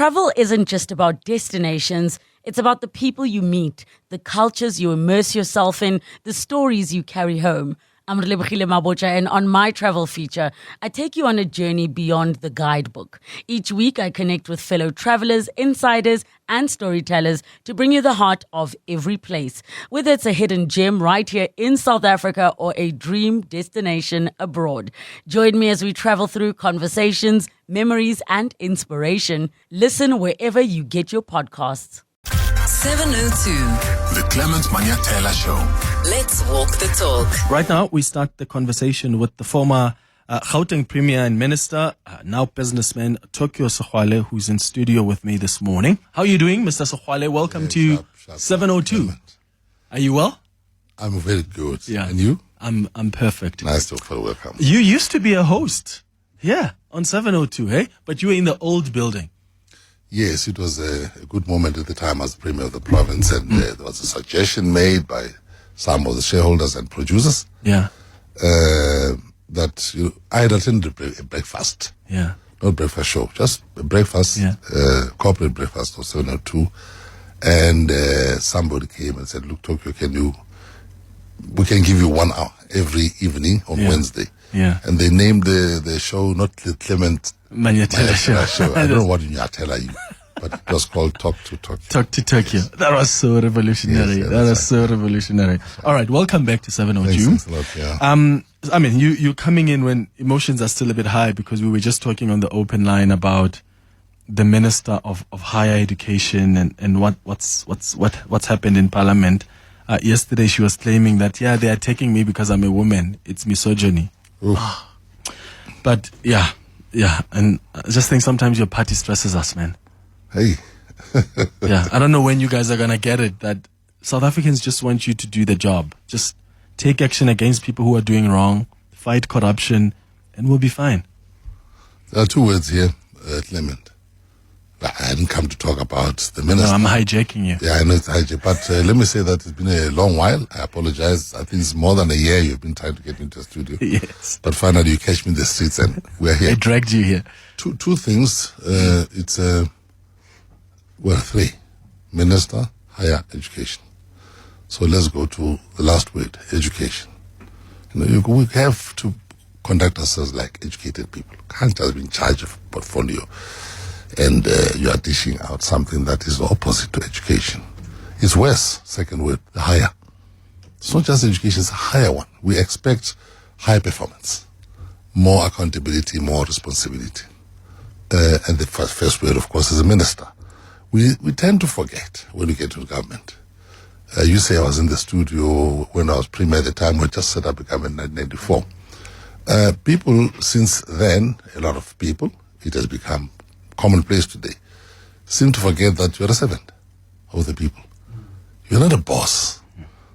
travel isn't just about destinations. It's about the people you meet, the cultures you immerse yourself in, the stories you carry home. I'm Relebogile Mabocha, and on my travel feature, I take you on a journey beyond the guidebook. Each week, I connect with fellow travelers, insiders, and storytellers to bring you the heart of every place. Whether it's a hidden gem right here in South Africa or a dream destination abroad. Join me as we travel through conversations, memories, and inspiration. Listen wherever you get your podcasts. 702. The Clement Manyathela Show. Let's walk the talk. Right now, we start the conversation with the former Gauteng Premier and Minister, now businessman, Tokyo Sexwale, who's in studio with me this morning. How are you doing, Mr. Sexwale? Welcome to 702. Are you well? I'm very good. Yeah. And you? I'm perfect. Nice to feel welcome. You used to be a host, on 702, hey? But you were in the old building. Yes, it was a good moment at the time as Premier of the province, and there was a suggestion made by some of the shareholders and producers that I had attended a breakfast. Yeah. Not breakfast show, just a breakfast, corporate breakfast of 702. And somebody came and said, look, Tokyo, we can give you 1 hour every evening on Wednesday. Yeah. And they named the show not the Clement Manyathela Show. I don't know what Manyathela you, but it was called Talk to Tokyo. Talk to Tokyo. That was so revolutionary. Yes, that was so revolutionary. All right, welcome back to 702. Thanks a lot, yeah. I mean, you're coming in when emotions are still a bit high, because we were just talking on the open line about the Minister of Higher Education and what's happened in Parliament. Yesterday she was claiming that, they are taking me because I'm a woman. It's misogyny. But and I just think sometimes your party stresses us, man. Hey. I don't know when you guys are going to get it, that South Africans just want you to do the job. Just take action against people who are doing wrong, fight corruption, and we'll be fine. There are two words here, Clement. I didn't come to talk about the minister. No, I'm hijacking you. Yeah, I know it's hijack. But let me say that it's been a long while. I apologize. I think it's more than a year you've been trying to get me into the studio. Yes. But finally you catch me in the streets and we're here. I dragged you here. Two things. It's three. Minister, higher education. So let's go to the last word, education. We have to conduct ourselves like educated people. Can't just be in charge of portfolio and you are dishing out something that is opposite to education. It's worse, second word, the higher. It's not just education, it's a higher one. We expect high performance, more accountability, more responsibility. And the first word, of course, is a minister. We tend to forget when we get to government. You say I was in the studio when I was Premier at the time. We just set up a government in 1994. People since then, a lot of people, it has become commonplace today, seem to forget that you're a servant of the people. You're not a boss.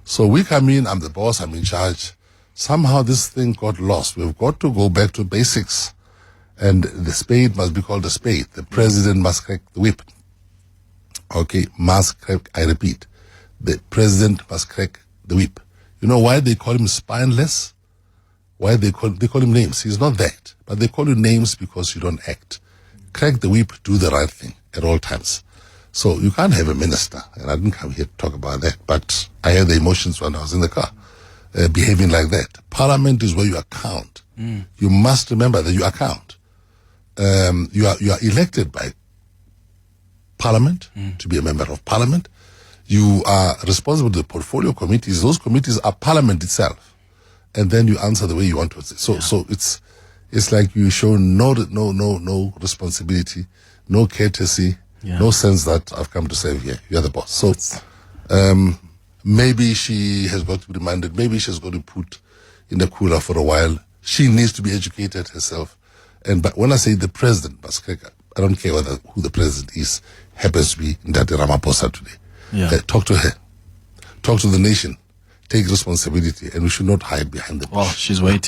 So we come in, I'm the boss, I'm in charge. Somehow this thing got lost. We've got to go back to basics. And the spade must be called a spade. The president must crack the whip. Okay, must crack, I repeat. The president must crack the whip. You know why they call him spineless? Why they call him names? He's not that. But they call you names because you don't act. Crack the whip, do the right thing at all times. So you can't have a minister, and I didn't come here to talk about that, but I had the emotions when I was in the car, behaving like that. Parliament is where you account. You must remember that you account. You are elected by Parliament to be a member of Parliament. You are responsible to the portfolio committees. Those committees are Parliament itself. And then you answer the way you want to. So it's like you show no responsibility, no courtesy, no sense that I've come to serve here. You're the boss. So maybe she has got to be reminded. Maybe she's got to put in the cooler for a while. She needs to be educated herself. But when I say the president, I don't care who the president is. Happens to be Ndati Ramaphosa today. Talk to her. Talk to the nation. Take responsibility, and we should not hide behind the bush. Well,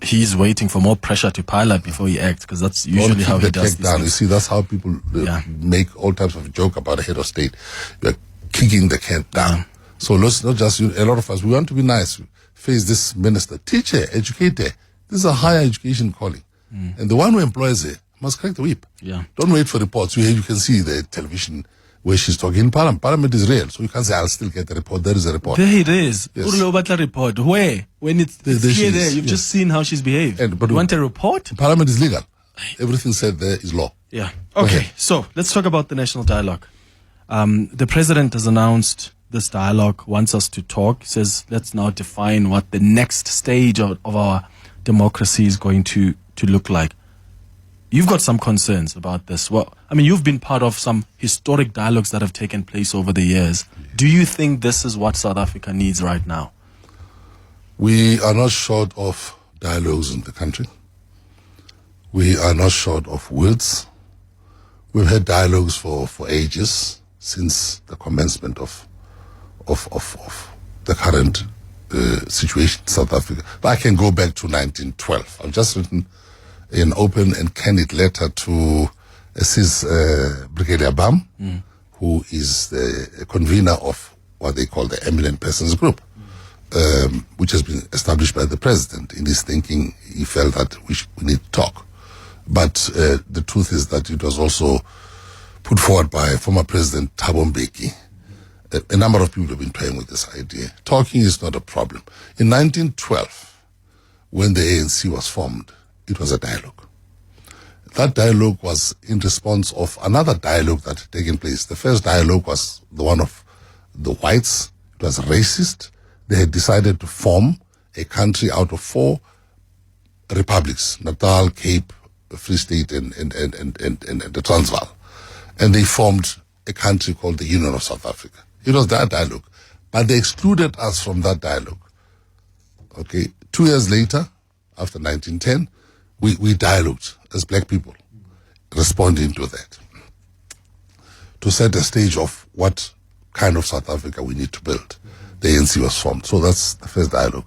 he's waiting for more pressure to pile up before he acts, because that's usually how he does these things. You see, that's how people make all types of joke about a head of state. You're kicking the can down. So let's not just, a lot of us, we want to be nice. Face this minister, teach her, educate her. This is a higher education calling. And the one who employs her must crack the whip. Yeah. Don't wait for reports. You can see the television where she's talking in Parliament. Parliament is real, so you can't say, I'll still get the report. There is a report. There it is. Yes. Urlo report. Where? When it's There clear she there. is. You've Yes. just seen how she's behaved. But you want a report? Parliament is legal. Everything said there is law. Yeah. Go Okay. ahead. So let's talk about the national dialogue. The president has announced this dialogue, wants us to talk, says let's now define what the next stage of our democracy is going to look like. You've got some concerns about this. Well, I mean, you've been part of some historic dialogues that have taken place over the years. Do you think this is what South Africa needs right now? We are not short of dialogues in the country. We are not short of words. We've had dialogues for ages, since the commencement of the current situation in South Africa. But I can go back to 1912. I've just written an open and candid letter to Brigadier Bam, who is the convener of what they call the Eminent Persons Group, which has been established by the president. In his thinking, he felt that we need to talk. But the truth is that it was also put forward by former President Thabo Mbeki. A number of people have been playing with this idea. Talking is not a problem. In 1912, when the ANC was formed, it was a dialogue. That dialogue was in response of another dialogue that had taken place. The first dialogue was the one of the whites. It was racist. They had decided to form a country out of 4 republics: Natal, Cape, Free State, and the Transvaal. And they formed a country called the Union of South Africa. It was that dialogue. But they excluded us from that dialogue. Okay. 2 years later, after 1910, we dialogued as black people, responding to that, to set a stage of what kind of South Africa we need to build. The ANC was formed. So that's the first dialogue.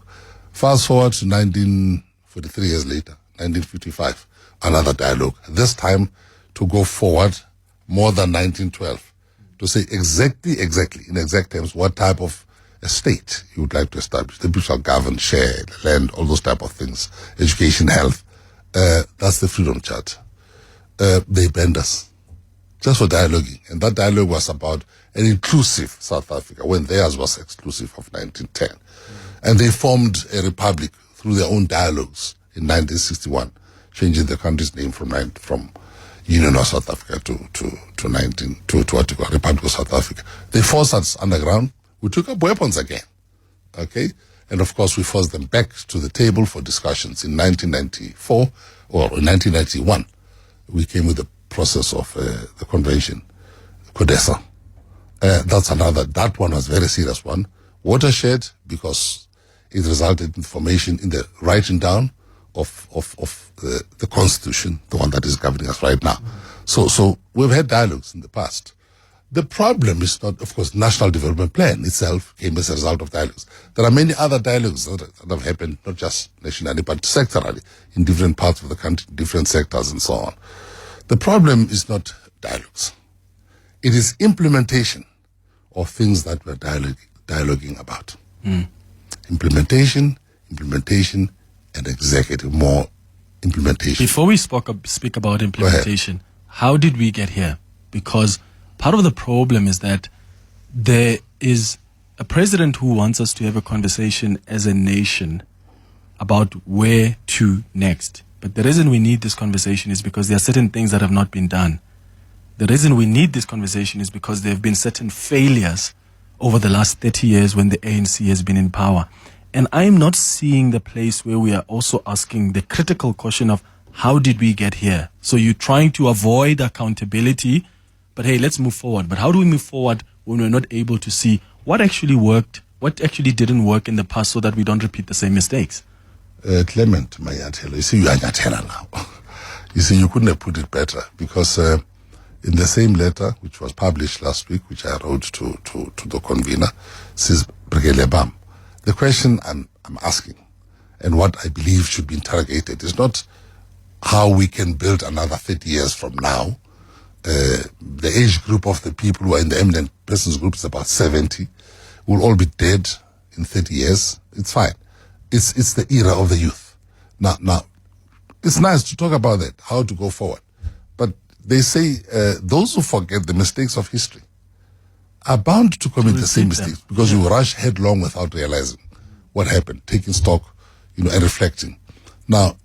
Fast forward to 43 years later, 1955, another dialogue. This time to go forward more than 1912, to say exactly, in exact terms, what type of a state you would like to establish. The people shall govern, share, land, all those type of things, education, health. That's the Freedom Charter. They banned us just for dialoguing. And that dialogue was about an inclusive South Africa, when theirs was exclusive of 1910. And they formed a republic through their own dialogues in 1961, changing the country's name from Union of South Africa to what you call Republic of South Africa. They forced us underground. We took up weapons again. Okay? And of course, we forced them back to the table for discussions in 1994 or in 1991. We came with the process of the convention, CODESA. That one was a very serious one. Watershed, because it resulted in formation in the writing down of the Constitution, the one that is governing us right now. So we've had dialogues in the past. The problem is not, of course, National Development Plan itself came as a result of dialogues. There are many other dialogues that have happened, not just nationally, but sectorally, in different parts of the country, different sectors and so on. The problem is not dialogues. It is implementation of things that we're dialoguing about. Implementation, and executive, more implementation. Before we speak about implementation, how did we get here? Because part of the problem is that there is a president who wants us to have a conversation as a nation about where to next. But the reason we need this conversation is because there are certain things that have not been done. The reason we need this conversation is because there have been certain failures over the last 30 years when the ANC has been in power. And I'm not seeing the place where we are also asking the critical question of how did we get here? So you're trying to avoid accountability, but hey, let's move forward. But how do we move forward when we're not able to see what actually worked, what actually didn't work in the past so that we don't repeat the same mistakes? Clement Manyathela, you see, you are Nyathela now. You see, you couldn't have put it better, because in the same letter, which was published last week, which I wrote to the convener, says Brigadier Bam. The question I'm asking, and what I believe should be interrogated, is not how we can build another 30 years from now. The age group of the people who are in the Eminent Persons Group is about 70. We'll all be dead in 30 years. It's fine. It's the era of the youth. Now, it's nice to talk about that, how to go forward. They say those who forget the mistakes of history are bound to commit the same mistakes because you rush headlong without realizing what happened, taking stock, and reflecting. Now,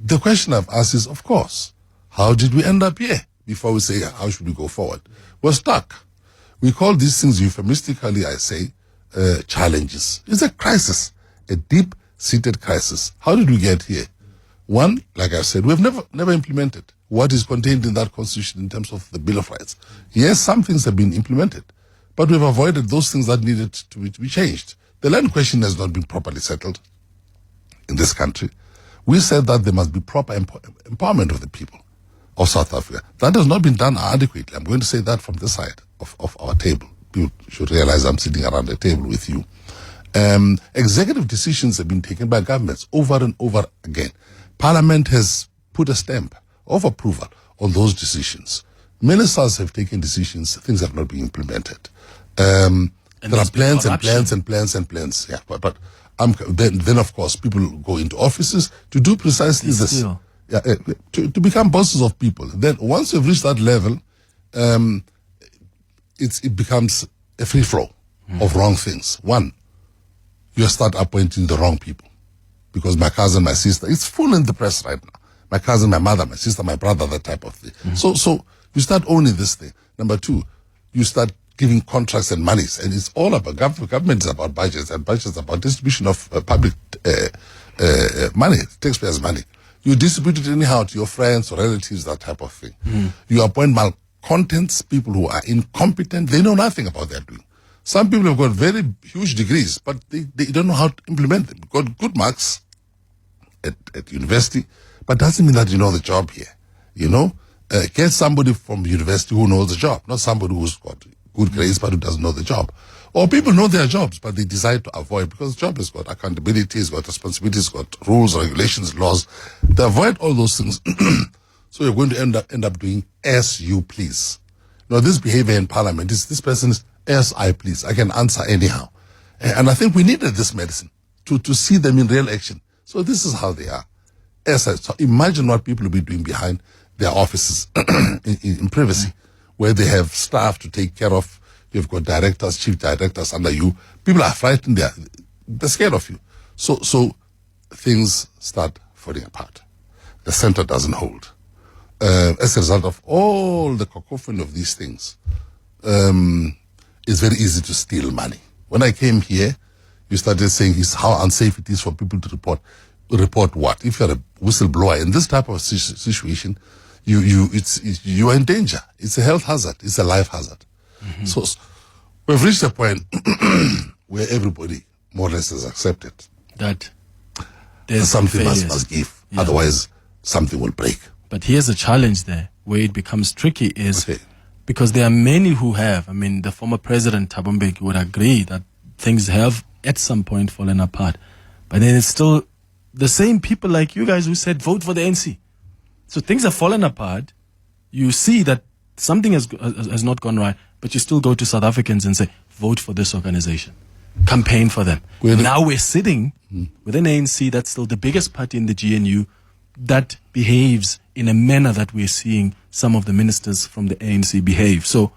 the question I've asked is, of course, how did we end up here? Before we say, how should we go forward? We're stuck. We call these things euphemistically, I say, challenges. It's a crisis, a deep-seated crisis. How did we get here? One, like I said, we've never implemented what is contained in that constitution in terms of the Bill of Rights. Yes, some things have been implemented, but we've avoided those things that needed to be changed. The land question has not been properly settled in this country. We said that there must be proper empowerment of the people of South Africa. That has not been done adequately. I'm going to say that from this side of our table. You should realize I'm sitting around the table with you. Executive decisions have been taken by governments over and over again. Parliament has put a stamp of approval on those decisions. Ministers have taken decisions, things have not been implemented. There are plans and plans and plans and plans. Yeah, but then of course people go into offices to do precisely this. Yeah, to become bosses of people. Then once you've reached that level, it becomes a free flow of wrong things. One, you start appointing the wrong people. Because my cousin, my sister, it's full in the press right now. My cousin, my mother, my sister, my brother, that type of thing. So you start owning this thing. Number two, you start giving contracts and monies. And it's all about government is about budgets, and budgets about distribution of public money, taxpayers' money. You distribute it anyhow to your friends or relatives, that type of thing. You appoint malcontents, people who are incompetent. They know nothing about what they're doing. Some people have got very huge degrees, but they don't know how to implement them. Got good marks at university, but doesn't mean that you know the job here. Get somebody from university who knows the job, not somebody who's got good grades but who doesn't know the job. Or people know their jobs, but they decide to avoid because the job has got accountability, it's got responsibilities, it's got rules, regulations, laws. They avoid all those things. So you're going to end up doing as you please. This behavior in Parliament is this person is as I please. I can answer anyhow. And I think we needed this medicine to see them in real action. So this is how they are. So imagine what people will be doing behind their offices in privacy, where they have staff to take care of. You've got directors, chief directors under you. People are frightened. They're scared of you. So things start falling apart. The center doesn't hold. As a result of all the cacophony of these things, it's very easy to steal money. When I came here, you started saying how unsafe it is for people to report. Report what? If you're a whistleblower in this type of situation, you are in danger. It's a health hazard. It's a life hazard. So we've reached a point where everybody more or less has accepted that there's something must give. Yeah. Otherwise, something will break. But here's a challenge there where it becomes tricky is because there are many who have. I mean, the former president, Thabo Mbeki, would agree that things have at some point fallen apart. But then it's still the same people like you guys who said vote for the ANC. So things have fallen apart. You see that something has not gone right, but you still go to South Africans and say, vote for this organization. Campaign for them. Now we're sitting with an ANC that's still the biggest party in the GNU that behaves in a manner that we're seeing some of the ministers from the ANC behave. So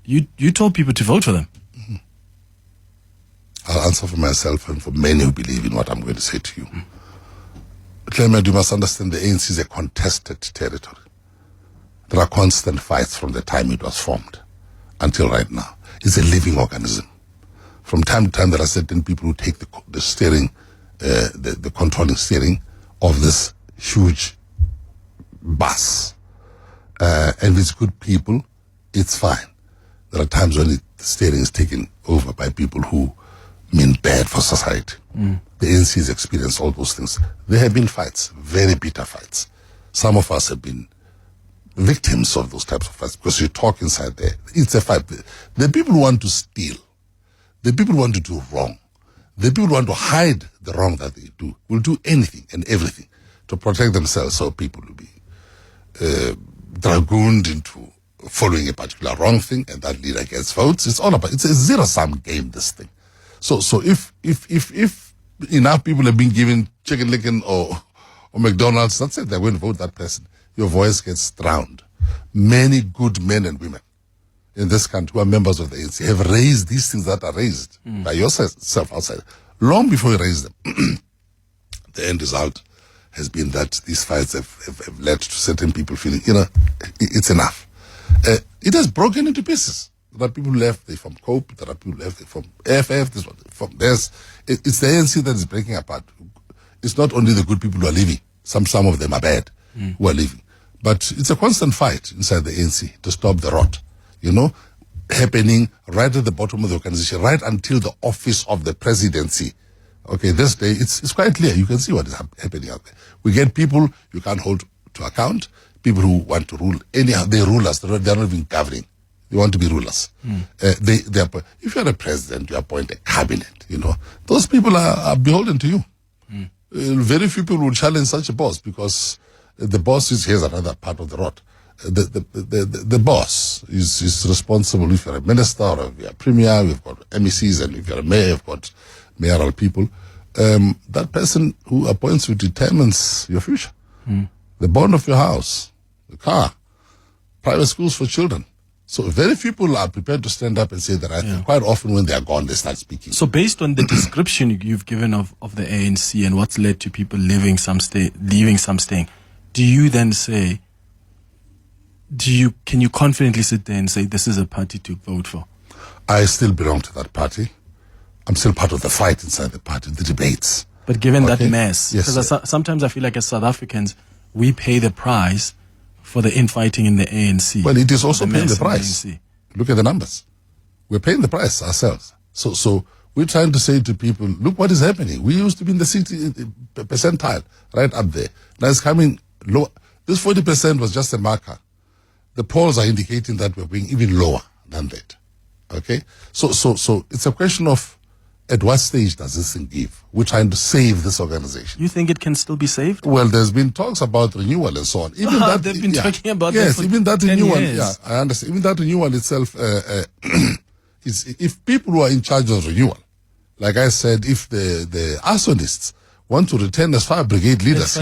you told people to vote for them. I'll answer for myself and for many who believe in what I'm going to say to you. Clement, you must understand the ANC is a contested territory. There are constant fights from the time it was formed until right now. It's a living organism. From time to time, there are certain people who take the steering, the controlling steering of this huge bus. And if it's good people, it's fine. There are times when the steering is taken over by people who mean bad for society. The ANC has experienced all those things. There have been fights, very bitter fights. Some of us have been victims of those types of fights because you talk inside there. It's a fight. The people who want to steal, the people who want to do wrong, the people who want to hide the wrong that they do will do anything and everything to protect themselves, so people will be dragooned into following a particular wrong thing, and that leader gets votes. It's all about, it's a zero-sum game, this thing. So if enough people have been given Chicken Licken or McDonald's, that's it, they're going to vote that person. Your voice gets drowned. many good men and women in this country who are members of the ANC have raised these things that are raised by yourself outside, long before you raise them. The end result has been that these fights have led to certain people feeling, it's enough. It has broken into pieces. There are people left from COPE, there are people left from AFF, this one, from this. It's the ANC that is breaking apart. It's not only the good people who are leaving. Some of them are bad who are leaving. But it's a constant fight inside the ANC to stop the rot, happening right at the bottom of the organization, right until the office of the presidency. Okay, this day, it's quite clear. You can see what is happening out there. We get people you can't hold to account, people who want to rule anyhow. They rule us. They're not even governing. They want to be rulers. If you're a president, you appoint a cabinet, Those people are beholden to you. Very few people will challenge such a boss because the boss here's another part of the rot. The boss is responsible. If you're a minister or if you're a premier, we've got MECs, and if you're a mayor, you've got mayoral people. That person who appoints you determines your future. The bond of your house, the car, private schools for children. So very few people are prepared to stand up and say the right thing. Quite often when they are gone, they start speaking. So based on the description you've given of the ANC and what's led to people leaving some staying, do you then say, can you confidently sit there and say this is a party to vote for? I still belong to that party. I'm still part of the fight inside the party, the debates. But given that mess, yes, because sometimes I feel like as South Africans, we pay the price for the infighting in the ANC. Well, it is also paying the price. Look at the numbers. We're paying the price ourselves. So we're trying to say to people, look what is happening. We used to be in the 60 percentile, right up there. Now it's coming low. This 40% was just a marker. The polls are indicating that we're going even lower than that. Okay? So it's a question of at what stage does this thing give? We're trying to save this organization. You think it can still be saved? Well, there's been talks about renewal and so on. Even they've been talking about that for even that 10 renewal. Years. Yeah, I understand. Even that renewal itself is if people who are in charge of renewal, like I said, if the arsonists want to return as fire brigade leaders,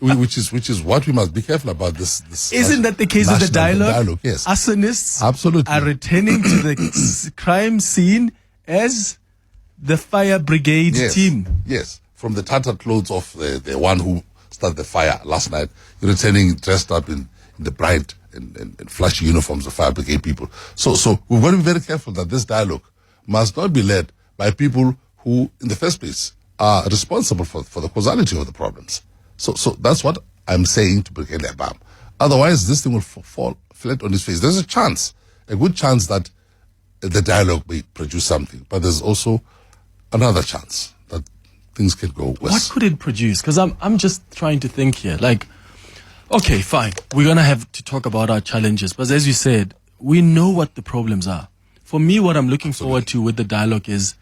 which is what we must be careful about. This isn't that the case of the dialogue? Yes, arsonists absolutely are returning to the crime scene as the fire brigade team. Yes, from the tattered clothes of the one who started the fire last night, returning dressed up in the bright and flashy uniforms of fire brigade people. So we've got to be very careful that this dialogue must not be led by people who, in the first place, are responsible for the causality of the problems. So that's what I'm saying to Brigadier Leabam. Otherwise, this thing will fall flat on its face. There's a good chance that the dialogue may produce something, but there's also another chance that things can go worse. What could it produce? Because I'm just trying to think here. Like, okay, fine, we're gonna have to talk about our challenges, but as you said, we know what the problems are. For me, what I'm looking forward to with the dialogue is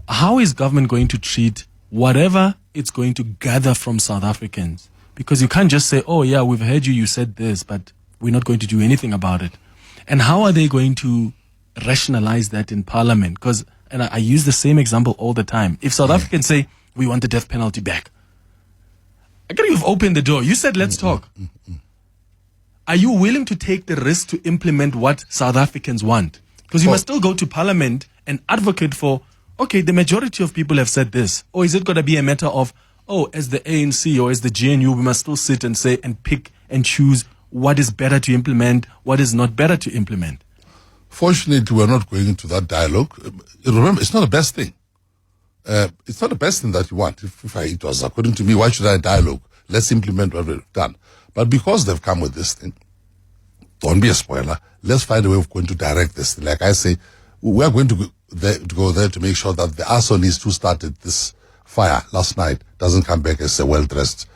how is government going to treat whatever it's going to gather from South Africans? Because you can't just say, oh yeah, we've heard you said this, but we're not going to do anything about it. And how are they going to rationalize that in Parliament? Because, and I use the same example all the time. If South Africans say, we want the death penalty back, again, you've opened the door. You said, let's talk. Are you willing to take the risk to implement what South Africans want? Because you must still go to Parliament and advocate for, okay, the majority of people have said this. Or is it going to be a matter of, as the ANC or as the GNU, we must still sit and say and pick and choose what is better to implement, what is not better to implement? Fortunately, we're not going into that dialogue. Remember, it's not the best thing. It's not the best thing that you want. If it was according to me, why should I dialogue? Let's implement what we've done. But because they've come with this thing, don't be a spoiler. Let's find a way of going to direct this thing. Like I say, we're going to go there to make sure that the arsonist who started this fire last night doesn't come back as a well-dressed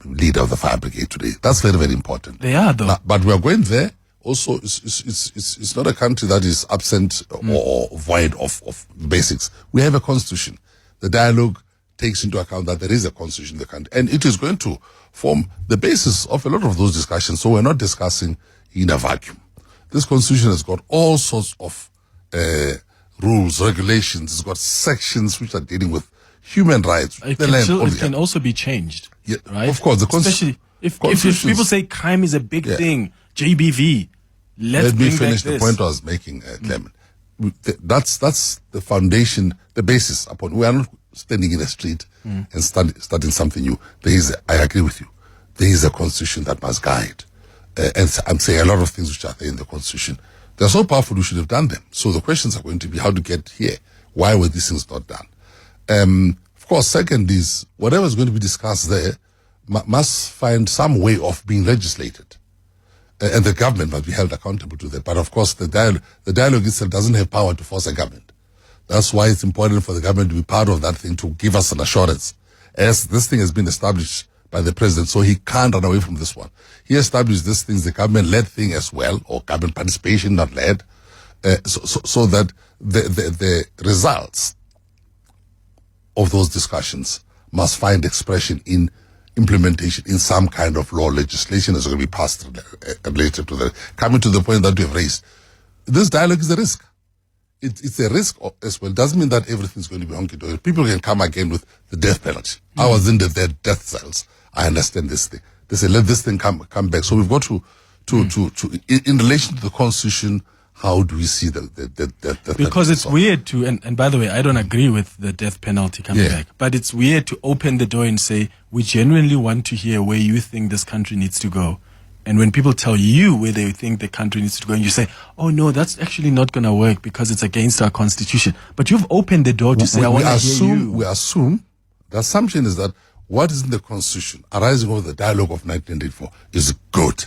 leader of the fire brigade today. That's very, very important. They are, though. But we are going there. Also, it's not a country that is absent or void of basics. We have a constitution. The dialogue takes into account that there is a constitution in the country, and it is going to form the basis of a lot of those discussions. So we're not discussing in a vacuum. This constitution has got all sorts of rules, regulations. It's got sections which are dealing with human rights, It can also be changed, right? Of course, If people say crime is a big thing, JBV, let me finish the point I was making, Clement. That's the foundation, the basis upon. We are not standing in a street and starting something new. I agree with you. There is a constitution that must guide. And I'm saying a lot of things which are there in the constitution. They're so powerful, we should have done them. So the questions are going to be how to get here. Why were these things not done? Of course, second is whatever is going to be discussed there must find some way of being legislated. And the government must be held accountable to that. But of course, the dialogue itself doesn't have power to force a government. That's why it's important for the government to be part of that thing, to give us an assurance. As this thing has been established by the president, so he can't run away from this one. He established this thing, the government-led thing as well, or government participation, not led, so that the results of those discussions must find expression in implementation in some kind of law legislation that's going to be passed related to that. Coming to the point that we have raised, this dialogue is a risk. It's a risk as well. It doesn't mean that everything's going to be hunky-dory. People can come again with the death penalty. I was in their death cells. I understand this thing. They say, let this thing come back. So we've got to in relation to the Constitution, how do we see the because it's weird to, and by the way, I don't agree with the death penalty coming back, but it's weird to open the door and say, we genuinely want to hear where you think this country needs to go. And when people tell you where they think the country needs to go, and you say, oh no, that's actually not going to work because it's against our constitution. But you've opened the door to say, I want to hear you. We assume, the assumption is that what is in the constitution arising over the dialogue of 1984 is good.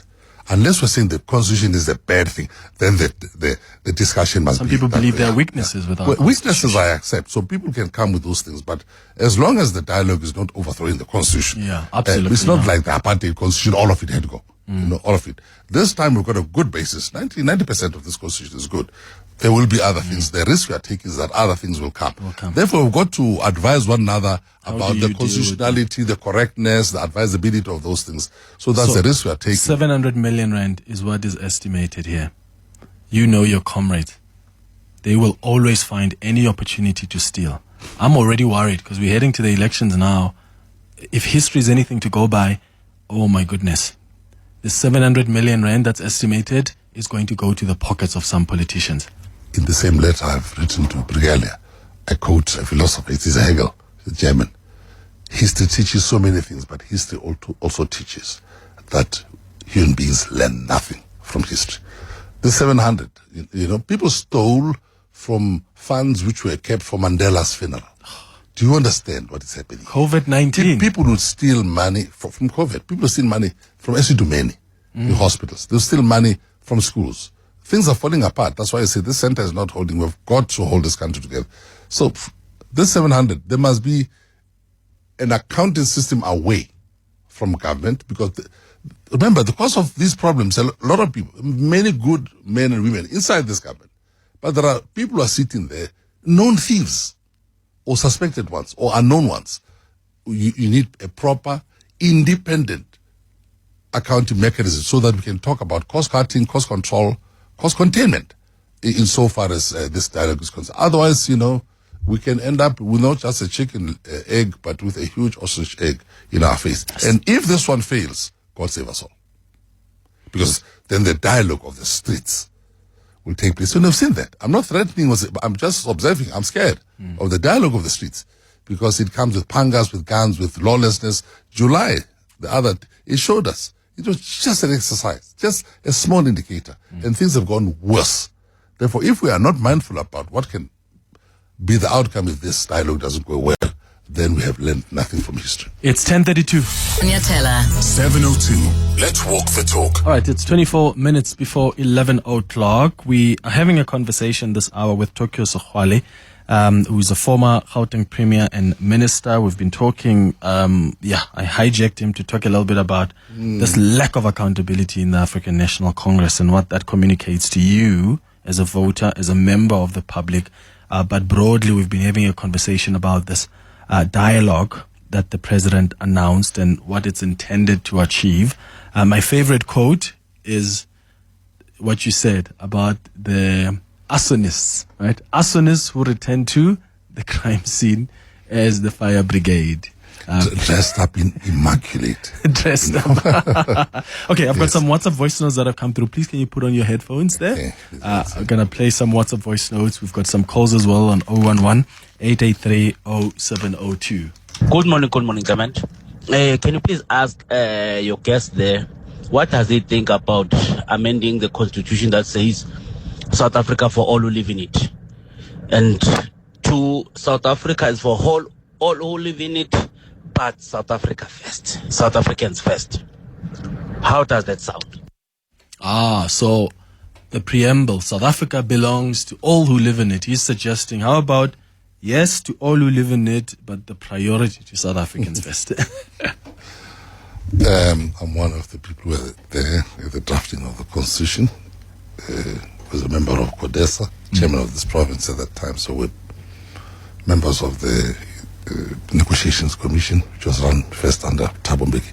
Unless we're saying the constitution is a bad thing, then the discussion must be. Some people believe there are weaknesses with our weaknesses I accept, so people can come with those things, but as long as the dialogue is not overthrowing the constitution. Yeah, absolutely. It's not like the apartheid constitution, all of it had to go. All of it. This time we've got a good basis. 90% of this constitution is good. There will be other things. The risk we are taking is that other things will come. Therefore, we've got to advise one another about the constitutionality, the correctness, the advisability of those things. So that's the risk we are taking. 700 million rand is what is estimated here. You know your comrades. They will always find any opportunity to steal. I'm already worried because we're heading to the elections now. If history is anything to go by, oh my goodness. The 700 million rand that's estimated is going to go to the pockets of some politicians. In the same letter I've written to Brigalia, I quote a philosopher, it is Hegel, the German. History teaches so many things, but history also teaches that human beings learn nothing from history. The 700, people stole from funds which were kept for Mandela's funeral. Do you understand what is happening? COVID-19. People will steal money from COVID. People steal money from Esidumeni in hospitals. They'll steal money from schools. Things are falling apart. That's why I say this center is not holding. We've got to hold this country together. So this 700, there must be an accounting system away from government because remember, the cause of these problems, a lot of people, many good men and women inside this government, but there are people who are sitting there, known thieves or suspected ones or unknown ones. You need a proper, independent accounting mechanism so that we can talk about cost cutting, cost control, cost containment insofar as this dialogue is concerned. Otherwise, we can end up with not just a chicken egg, but with a huge ostrich egg in our face. And if this one fails, God save us all. Because then the dialogue of the streets will take place. And I've seen that. I'm not threatening, I'm just observing. I'm scared of the dialogue of the streets because it comes with pangas, with guns, with lawlessness. July, it showed us. It was just an exercise, just a small indicator. And things have gone worse. Therefore, if we are not mindful about what can be the outcome if this dialogue doesn't go well, then we have learned nothing from history. It's 10:32. Manyathela. 7:02. Let's walk the talk. All right, it's 24 minutes before 11 o'clock. We are having a conversation this hour with Tokyo Sexwale, who is a former Gauteng Premier and Minister. We've been talking, I hijacked him to talk a little bit about this lack of accountability in the African National Congress and what that communicates to you as a voter, as a member of the public. But broadly, we've been having a conversation about this dialogue that the president announced and what it's intended to achieve. My favorite quote is what you said about the arsonists, right? Arsonists who return to the crime scene as the fire brigade. Dressed up in immaculate. Dressed up. Okay, I've got some WhatsApp voice notes that have come through. Please, can you put on your headphones there? Okay. I'm going to play some WhatsApp voice notes. We've got some calls as well on 011-883-0702. Good morning, Clement. Can you please ask your guest there, what does he think about amending the constitution that says South Africa for all who live in it? And to South Africa is for all who live in it, but South Africa first. South Africans first. How does that sound? So the preamble, South Africa belongs to all who live in it. He's suggesting, how about yes to all who live in it, but the priority to South Africans first? I'm one of the people who were there at the drafting of the constitution. Was a member of CODESA, chairman of this province at that time. So we're members of the negotiations commission, which was run first under Thabo Mbeki.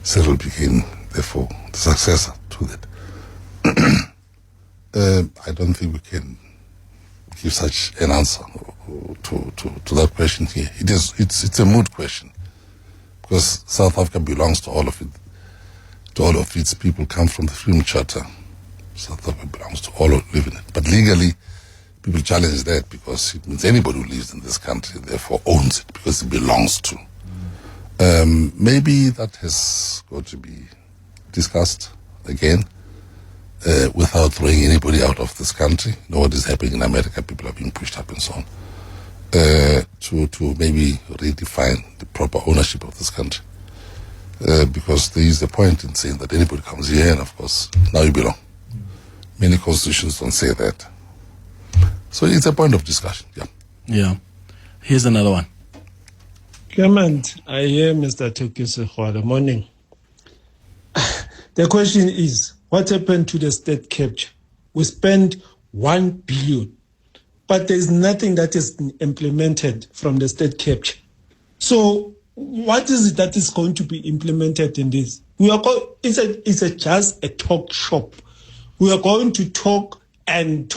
Cyril became, therefore, the successor to that. I don't think we can give such an answer to that question here. It's a moot question, because South Africa belongs to all of it. To all of its people come from the Freedom Charter. South Africa belongs to all who live in it. But legally, people challenge that because it means anybody who lives in this country therefore owns it because it belongs to. Maybe that has got to be discussed again without throwing anybody out of this country. You know what is happening in America, people are being pushed up and so on. To maybe redefine the proper ownership of this country. Because there is a point in saying that anybody comes here and of course now you belong. Many constitutions don't say that. So it's a point of discussion, Yeah. Here's another one. Clement, I hear Mr. Tokyo Sexwale. Morning. The question is, what happened to the state capture? We spent 1 billion, but there's nothing that is implemented from the state capture. So what is it that is going to be implemented in this? It's just a talk shop. We are going to talk and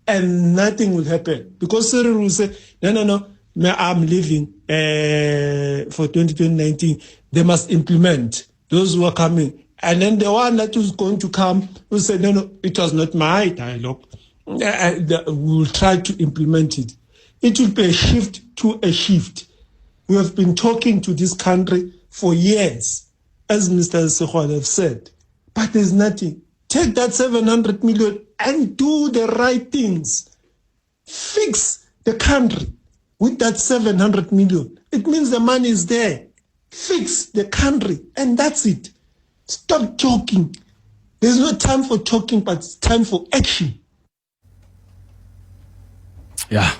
nothing will happen. Because Cyril will say, no, I'm leaving for 2019. They must implement those who are coming. And then the one that is going to come will say, no, it was not my dialogue. We will try to implement it. It will be a shift to a shift. We have been talking to this country for years, as Mr. Sexwale have said, but there's nothing. Take that 700 million and do the right things. Fix the country with that 700 million. It means the money is there. Fix the country, and that's it. Stop talking. There's no time for talking, but it's time for action. Yeah.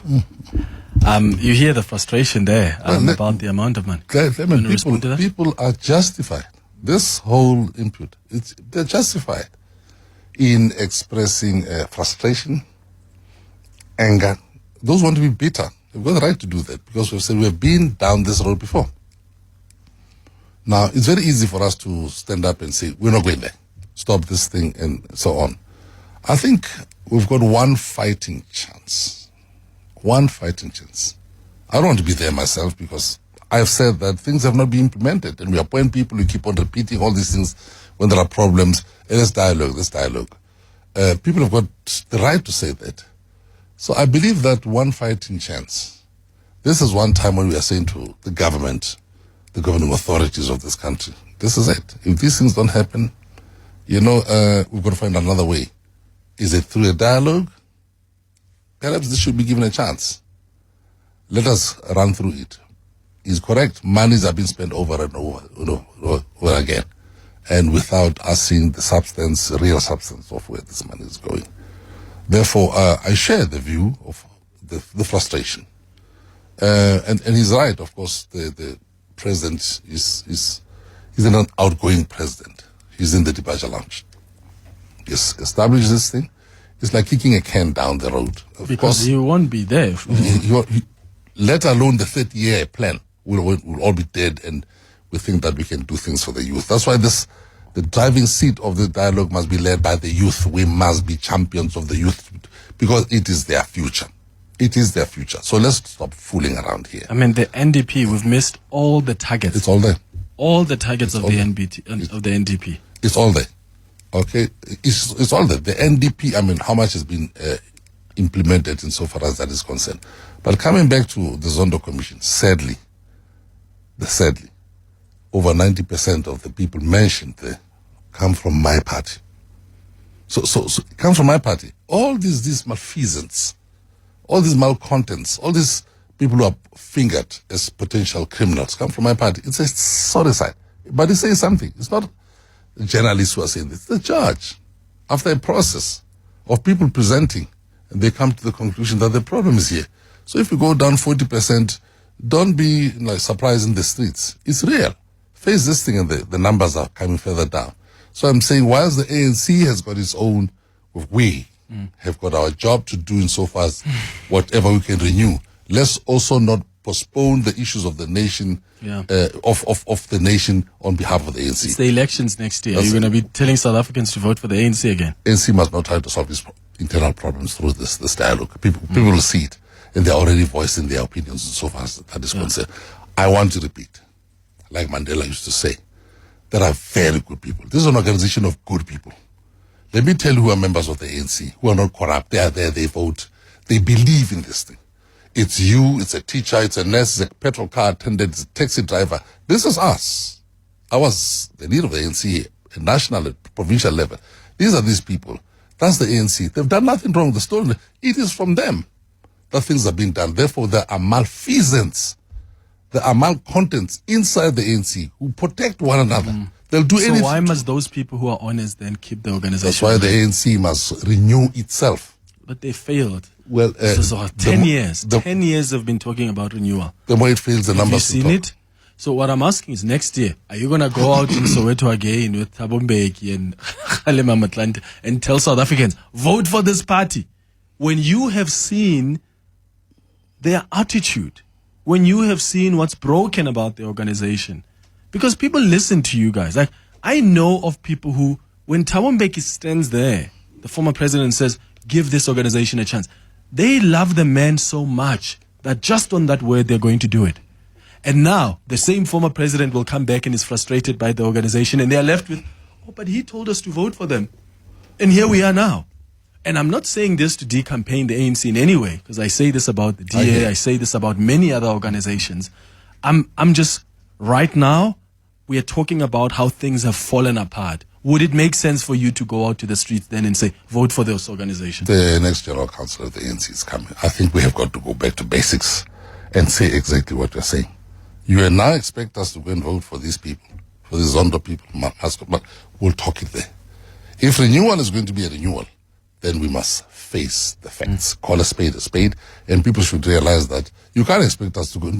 You hear the frustration there about the amount of money. People are justified. This whole input, they're justified in expressing frustration, anger. Those want to be bitter. They've got the right to do that because we've said we've been down this road before. Now, it's very easy for us to stand up and say, we're not going there. Stop this thing and so on. I think we've got one fighting chance. One fighting chance. I don't want to be there myself because I've said that things have not been implemented and we appoint people who keep on repeating all these things when there are problems. And let's dialogue. People have got the right to say that. So I believe that one fighting chance. This is one time when we are saying to the government, the governing authorities of this country, this is it. If these things don't happen, we've got to find another way. Is it through a dialogue? Perhaps this should be given a chance. Let us run through it. It's correct. Monies have been spent over and over again. And without us seeing the real substance of where this money is going. Therefore, I share the view of the frustration. And he's right, of course, the president is an outgoing president. He's in the departure lounge. He's established this thing. It's like kicking a can down the road. Because course, he won't be there. Let alone the 30-year plan. We'll all be dead, and we think that we can do things for the youth. That's why the driving seat of the dialogue must be led by the youth. We must be champions of the youth because it is their future. It is their future. So let's stop fooling around here. I mean, the NDP, we've missed all the targets. It's all there. All the targets of the NDP. It's all there. Okay? It's all there. The NDP, I mean, how much has been implemented insofar as that is concerned. But coming back to the Zondo Commission, sadly, over 90% of the people mentioned there come from my party. So come from my party. All these malfeasance, all these malcontents, all these people who are fingered as potential criminals come from my party. It's a sorry side. But it says something. It's not the journalists who are saying this. It's the judge. After a process of people presenting, and they come to the conclusion that the problem is here. So if you go down 40%, don't be surprised in the streets. It's real. Face this thing and the numbers are coming further down. So I'm saying whilst the ANC has got its own, we have got our job to do insofar as whatever we can renew. Let's also not postpone the issues of the nation, of the nation on behalf of the ANC. It's the elections next year. Are you going to be telling South Africans to vote for the ANC again? ANC must not try to solve these internal problems through this dialogue. People will see it, and they're already voicing their opinions so far as that is concerned. I want to repeat, like Mandela used to say, there are very good people. This is an organization of good people. Let me tell you who are members of the ANC, who are not corrupt. They are there, they vote. They believe in this thing. It's you, it's a teacher, it's a nurse, it's a petrol car attendant, it's a taxi driver. This is us. I was the leader of the ANC at national and provincial level. These are these people. That's the ANC. They've done nothing wrong. The story, it is from them that things are being done. Therefore, there are malfeasance. There are malcontents inside the ANC who protect one another. They'll do anything. So why must those people who are honest then keep the organization? That's why the ANC must renew itself. But they failed. Well, 10 years. 10 years have been talking about renewal. The more it fails, the numbers. Have you seen it? So what I'm asking is, next year, are you going to go out in Soweto again with Thabo Mbeki and Clement Manyathela and tell South Africans, vote for this party? When you have seen their attitude, when you have seen what's broken about the organization, because people listen to you guys. Like, I know of people who, when Thabo Mbeki stands there, the former president says, give this organization a chance. They love the man so much that just on that word, they're going to do it. And now, the same former president will come back and is frustrated by the organization, and they are left with, oh, but he told us to vote for them. And here we are now. And I'm not saying this to decampaign the ANC in any way, because I say this about the DA, I say this about many other organizations. I'm just, right now, we are talking about how things have fallen apart. Would it make sense for you to go out to the streets then and say, vote for those organizations? The next General Council of the ANC is coming. I think we have got to go back to basics and say exactly what you're saying. You now expect us to go and vote for these people, for these Zondo people, but we'll talk it there. If renewal is going to be a renewal, then we must face the facts. Call a spade, and people should realize that you can't expect us to go.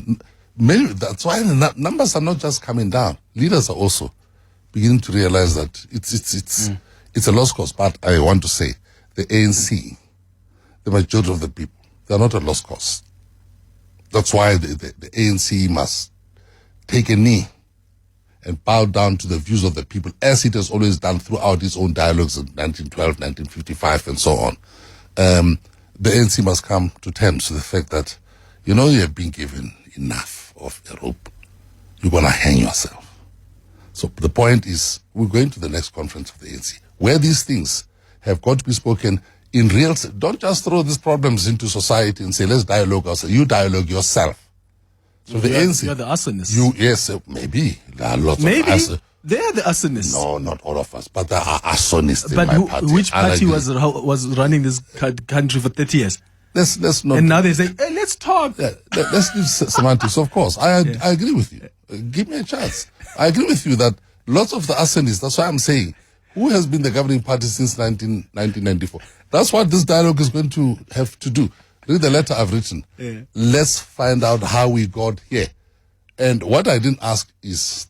Maybe that's why the numbers are not just coming down. Leaders are also beginning to realize that it's a lost cause. But I want to say, the ANC, the majority of the people, they are not a lost cause. That's why the ANC must take a knee and bow down to the views of the people, as it has always done throughout its own dialogues in 1912, 1955, and so on. The ANC must come to terms with the fact that, you have been given enough of a rope. You're going to hang yourself. So the point is, we're going to the next conference of the ANC, where these things have got to be spoken in real. Don't just throw these problems into society and say, let's dialogue ourselves. You dialogue yourself. So the ANC, you're the arsonists. Yes, maybe. There are lots maybe of they're the arsonists. No, not all of us, but there are arsonists in but my party. Which party was running this country for 30 years? Let's not. And now they say, hey, let's talk. Let's leave semantics. Of course, I agree with you. Give me a chance. I agree with you that lots of the arsonists, that's why I'm saying, who has been the governing party since 1994? That's what this dialogue is going to have to do. Read the letter I've written. Yeah. Let's find out how we got here. And what I didn't ask is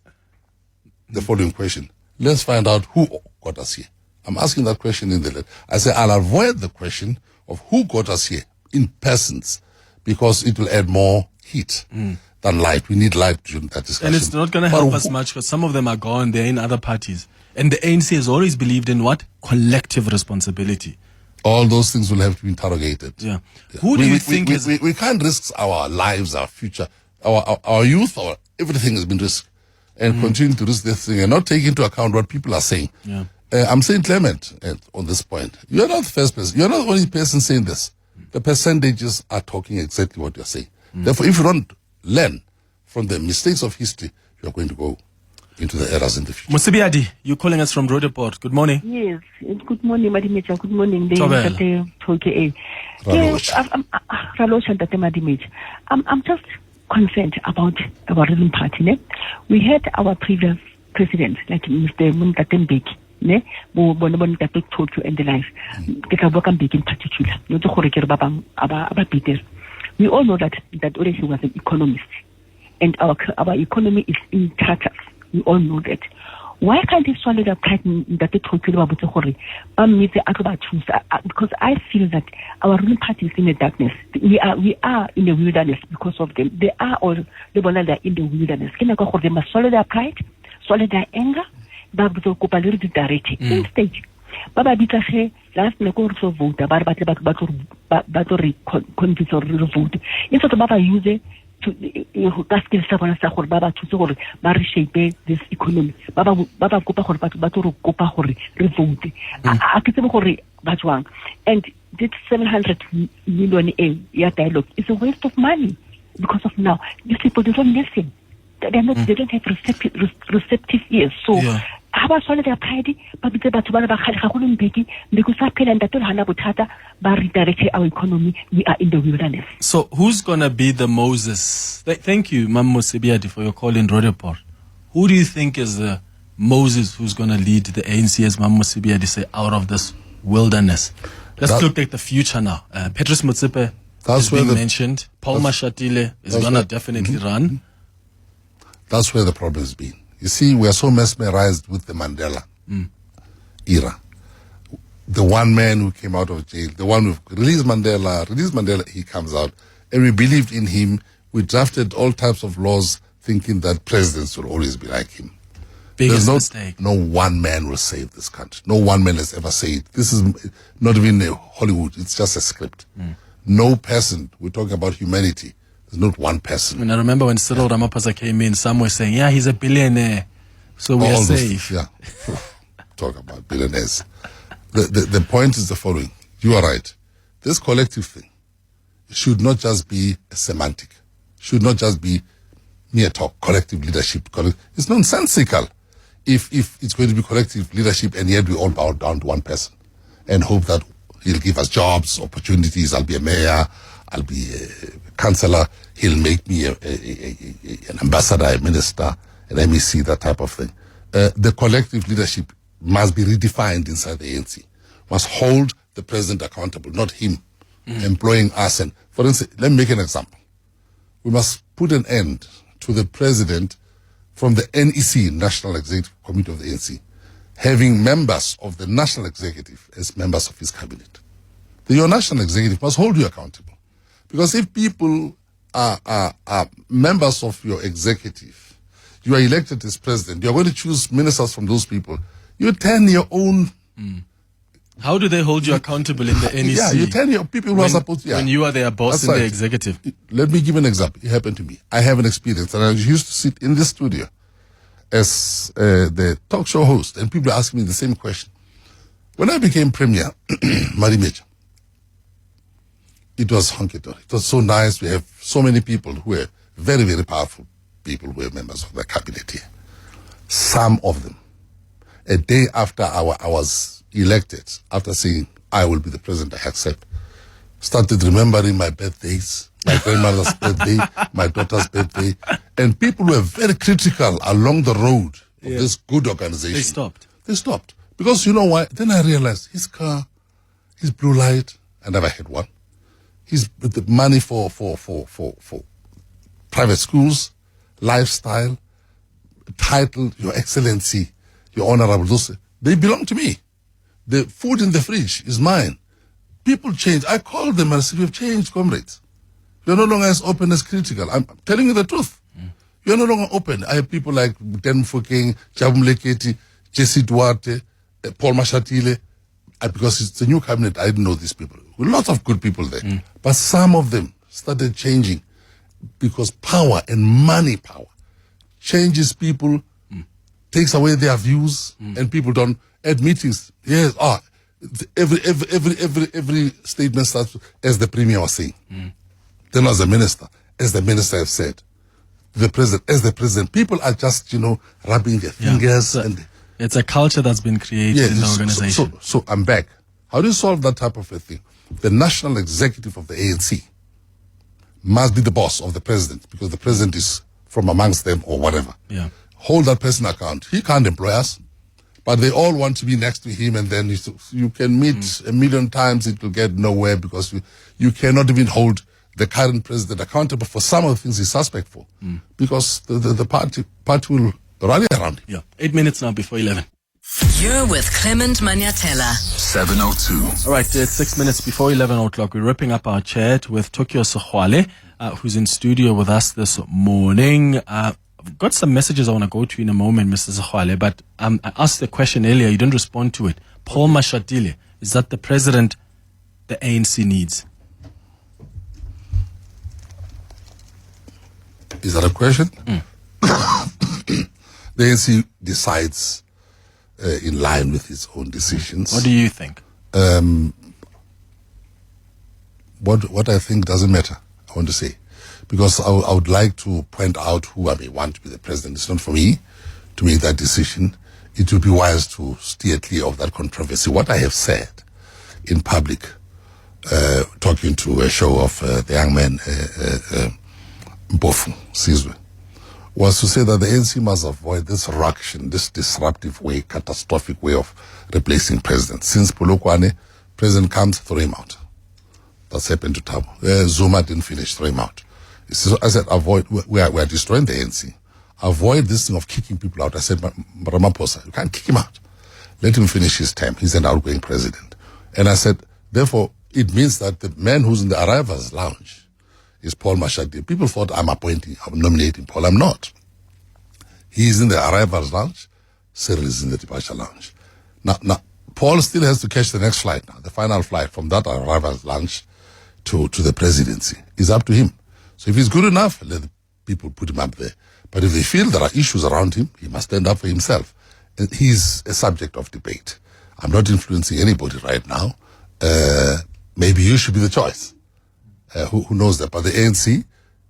the following question. Let's find out who got us here. I'm asking that question in the letter. I say I'll avoid the question of who got us here in persons, because it will add more heat than light. We need light during that discussion. And it's not going to help us much, because some of them are gone. They're in other parties. And the ANC has always believed in what? Collective responsibility. All those things will have to be interrogated. Yeah. Who do you think is... We can't risk our lives, our future, our youth, everything has been risked. And continue to risk this thing and not take into account what people are saying. Yeah. I'm saying, Clement, on this point, you're not the first person. You're not the only person saying this. The percentages are talking exactly what you're saying. Therefore, if you don't learn from the mistakes of history, you're going to go into the errors in the future. Musibiadi, you're calling us from Roodepoort. Good morning. Yes, good morning, Madimecha. Good morning, Tobela. I'm just concerned about our ruling party. Ne? We had our previous president, like Mr. Muntatembeki, ne? Tokyo and the life. Mbeki in particular. We all know that already he was an economist, and our economy is in tatters. We all know that. Why can't they swallow the pride that they talk about because I feel that our ruling party is in the darkness. We are in the wilderness because of them. They are all the one that are in the wilderness. They must swallow their pride, swallow their anger, but directly instead. Baba Bitache last night also vote about convince or vote. Instead of Baba use to reshape this economy. Baba and this 700 million dialogue is a waste of money because of now. These people don't listen. They don't have receptive ears. So how about their pride? But because our economy, we are in the wilderness. So who's gonna be the Moses? Thank you, Mammo Sibiadi, for your call in Roodepoort. Who do you think is the Moses who's gonna lead the ANC, as Mammo Sibiadi say, out of this wilderness? Let's look at the future now. Petrus Motsepe is being mentioned. Paul Mashatile is gonna definitely run. That's where the problem has been. You see, we are so mesmerized with the Mandela era. The one man who came out of jail, the one who released Mandela, he comes out. And we believed in him. We drafted all types of laws thinking that presidents will always be like him. Biggest mistake. No one man will save this country. No one man has ever said. This is not even Hollywood. It's just a script. No person. We're talking about humanity. There's not one person. And I remember when Cyril Ramaphosa came in, some were saying, yeah, he's a billionaire, so we are safe. Talk about billionaires. The point is the following. You are right. This collective thing should not just be a semantic. Should not just be mere talk, collective leadership. It's nonsensical if it's going to be collective leadership and yet we all bow down to one person and hope that he'll give us jobs, opportunities. I'll be a mayor, I'll be a councillor, he'll make me an ambassador, a minister, an MEC, that type of thing. The collective leadership must be redefined inside the ANC. Must hold the president accountable, not him employing us. And for instance, let me make an example. We must put an end to the president from the NEC, National Executive Committee of the ANC, having members of the National Executive as members of his cabinet. Your National Executive must hold you accountable. Because if people are members of your executive, you are elected as president, you are going to choose ministers from those people, you turn your own... How do they hold you accountable in the NEC? Yeah, you turn your people who are supposed to... When you are their boss in the executive. Let me give an example. It happened to me. I have an experience, and I used to sit in the studio as the talk show host, and people ask me the same question. When I became premier, Marimecha, it was hunky-dory. It was so nice. We have so many people who were very, very powerful people who were members of the cabinet here. Some of them, a day after I was elected, after saying, I will be the president, I accept, started remembering my birthdays, my grandmother's birthday, my daughter's birthday, and people were very critical along the road of this good organization. They stopped. Because you know why? Then I realized his car, his blue light, I never had one. His the money for private schools, lifestyle, title, Your Excellency, Your Honorable, those, they belong to me. The food in the fridge is mine. People change. I called them and I said, you've changed, comrades. You're no longer as open as critical. I'm telling you the truth. You're no longer open. I have people like Den Fokeng, Jabum Leketi, Jesse Duarte, Paul Mashatile. because it's a new cabinet, I didn't know these people. Lots of good people there. But some of them started changing because power and money power changes people, takes away their views, and people don't, at meetings, yes, every statement starts as the Premier was saying. Then as the Minister has said, the President, as the President, people are just, rubbing their fingers. It's a culture that's been created in the organization. So I'm back. How do you solve that type of a thing? The national executive of the ANC must be the boss of the President, because the President is from amongst them or whatever. Yeah. Hold that person account. He can't employ us, but they all want to be next to him, and then you can meet a million times, it will get nowhere, because you cannot even hold the current president accountable for some of the things he's suspect for, because the party will rally around him. Yeah. 8 minutes now before 11. You're with Clement Manyathela. 702. All right, it's 6 minutes before 11 o'clock. We're wrapping up our chat with Tokyo Sexwale, who's in studio with us this morning. I've got some messages I want to go to in a moment, Mr. Sexwale, but I asked the question earlier. You didn't respond to it. Paul Mashatile, is that the president the ANC needs? Is that a question? The ANC decides in line with its own decisions. What do you think? What I think doesn't matter, I want to say. Because I would like to point out who I may want to be the president. It's not for me to make that decision. It would be wise to steer clear of that controversy. What I have said in public, talking to a show of the young man, Mpofu Sizwe, was to say that the ANC must avoid this ruction, this disruptive way, catastrophic way of replacing presidents. Since Polokwane, president comes, throw him out. That's happened to Thabo. Zuma didn't finish, throw him out. So I said, avoid, we are destroying the ANC. Avoid this thing of kicking people out. I said, Ramaphosa, you can't kick him out. Let him finish his term. He's an outgoing president. And I said, therefore, it means that the man who's in the arrivals lounge is Paul Mashatile. People thought I'm nominating Paul. I'm not. He's in the arrivals lounge. Cyril is in the departure lounge. Now, Paul still has to catch the next flight now, the final flight from that arrivals lounge to the presidency. It's up to him. So if he's good enough, let the people put him up there. But if they feel there are issues around him, he must stand up for himself. And he's a subject of debate. I'm not influencing anybody right now. Maybe you should be the choice. Who knows that? But the ANC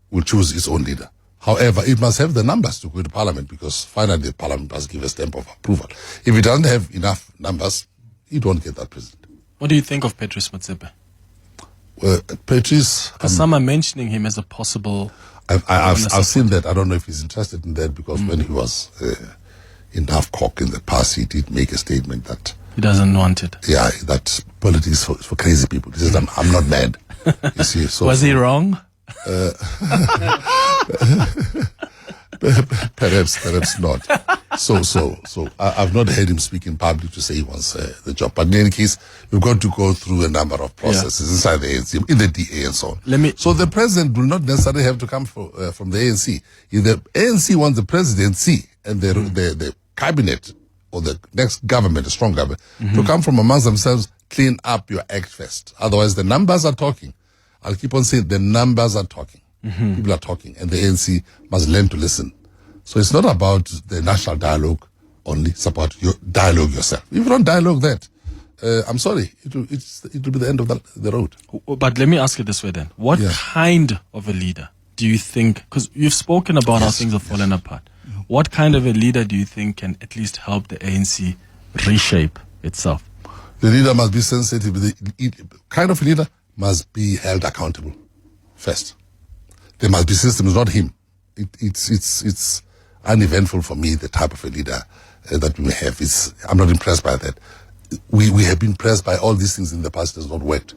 will choose its own leader. However, it must have the numbers to go to parliament, because finally the parliament must give a stamp of approval. If it doesn't have enough numbers, it won't get that president. What do you think of Patrice Motsepe? Well, Patrice... Because some are mentioning him as a possible... I've seen that. I don't know if he's interested in that, because when he was in NAFCOC in the past, he did make a statement that... He doesn't want it. Yeah, that politics is for crazy people. He says, I'm not mad. You see, was he wrong? Perhaps not. So I've not heard him speak in public to say he wants the job. But in any case, we've got to go through a number of processes inside the ANC, in the DA and so on. So the president will not necessarily have to come from the ANC. If the ANC wants the presidency and the cabinet or the next government, a strong government, to come from amongst themselves, clean up your act first. Otherwise, the numbers are talking. I'll keep on saying the numbers are talking. People are talking, and the ANC must learn to listen. So it's not about the national dialogue only, it's about your dialogue yourself. If you don't dialogue that, I'm sorry, it will be the end of the road. But let me ask you this way then. What kind of a leader do you think, because you've spoken about how things have fallen apart, what kind of a leader do you think can at least help the ANC reshape itself? The leader must be sensitive. The kind of leader must be held accountable first. There must be systems, not him. It's uneventful for me, the type of a leader that we may have. I'm not impressed by that. We have been impressed by all these things in the past. It has not worked.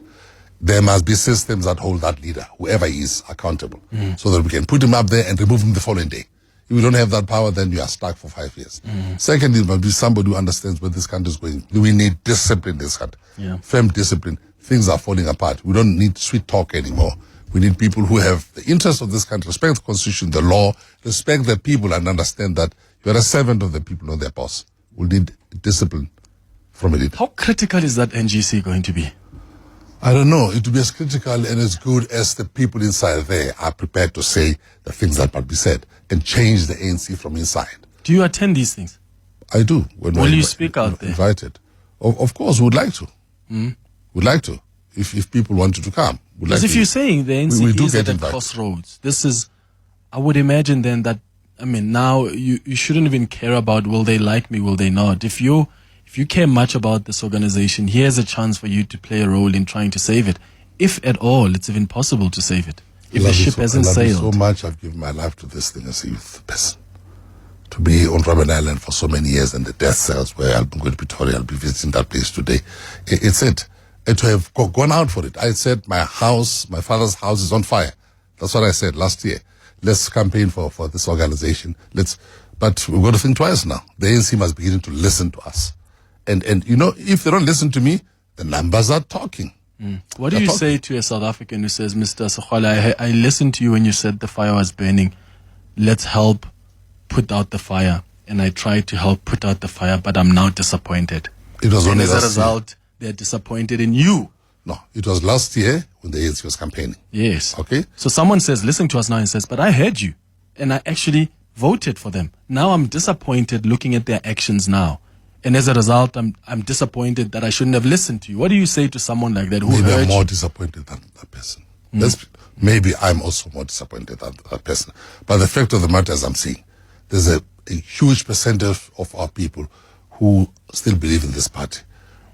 There must be systems that hold that leader, whoever he is, accountable, so that we can put him up there and remove him the following day. If you don't have that power, then you are stuck for 5 years. Secondly, it must be somebody who understands where this country is going. We need discipline in this country. Firm discipline. Things are falling apart. We don't need sweet talk anymore. We need people who have the interest of this country, respect the constitution, the law, respect the people, and understand that you are a servant of the people, not their boss. We need discipline from a leader. How critical is that NGC going to be? I don't know. It will be as critical and as good as the people inside there are prepared to say the things that must be said and change the ANC from inside. Do you attend these things? I do. When Will you speak out there? Invited. Of course, we would like to. We'd like to. If people wanted to come. Because if you're saying the ANC we do is get at a invited. crossroads, this is, I would imagine then that, I mean, now you shouldn't even care about will they like me, will they not. If you care much about this organization, here's a chance for you to play a role in trying to save it. If at all, it's even possible to save it. If the ship hasn't I love sailed. it so much. I've given my life to this thing as a youth person. To be on Robben Island for so many years and the death cells where I'll be going to Pretoria, I'll be visiting that place today. It's it. And to have gone out for it. I said my father's house is on fire. That's what I said last year. Let's campaign for this organization. But we've got to think twice now. The ANC must begin to listen to us. And if they don't listen to me, the numbers are talking. What do you say to a South African who says, Mr. Sexwale, I listened to you when you said the fire was burning. Let's help put out the fire. And I tried to help put out the fire, but I'm now disappointed. It was and only as a last result, they're disappointed in you. No, it was last year when the ANC was campaigning. Yes. Okay. So someone says, listen to us now and says, but I heard you. And I actually voted for them. Now I'm disappointed looking at their actions now. And as a result, I'm disappointed that I shouldn't have listened to you. What do you say to someone like that who maybe heard I'm more you? disappointed than that person. Maybe I'm also more disappointed than that person. But the fact of the matter is I'm seeing there's a huge percentage of our people who still believe in this party.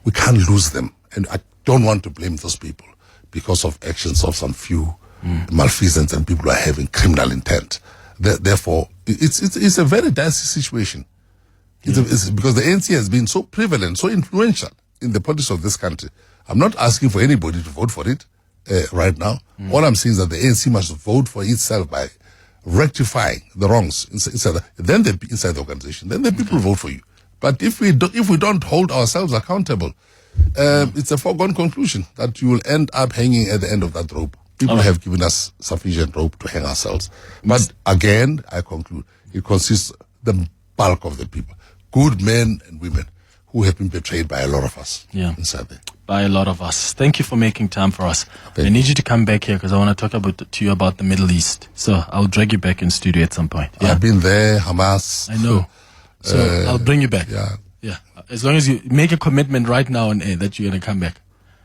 We can't lose them. And I don't want to blame those people because of actions of some few malfeasance and people who are having criminal intent. Therefore, it's a very dicey situation. It's because the ANC has been so prevalent, so influential in the politics of this country. I'm not asking for anybody to vote for it right now. All I'm saying is that the ANC must vote for itself by rectifying the wrongs inside the organization. Then the people vote for you. But if we don't hold ourselves accountable, it's a foregone conclusion that you will end up hanging at the end of that rope. People have given us sufficient rope to hang ourselves. But again, I conclude, it consists the bulk of the people, good men and women, who have been betrayed by a lot of us inside there. By a lot of us. Thank you for making time for us. I need you to come back here because I want to talk to you about the Middle East. So I'll drag you back in studio at some point. Yeah. I've been there, Hamas. I know. So I'll bring you back. Yeah. As long as you make a commitment right now on air that you're going to come back.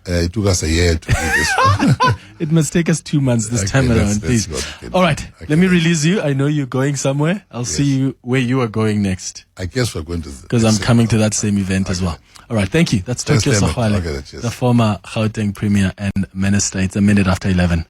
It took us a year to do this one. It must take us 2 months this time around, please. All right. Let me release you. I know you're going somewhere. I'll see you where you are going next. I guess we're going to... Because I'm coming to that same event as well. All right. Thank you. That's Tokyo Sexwale, the former Gauteng Premier and Minister. It's 11:01.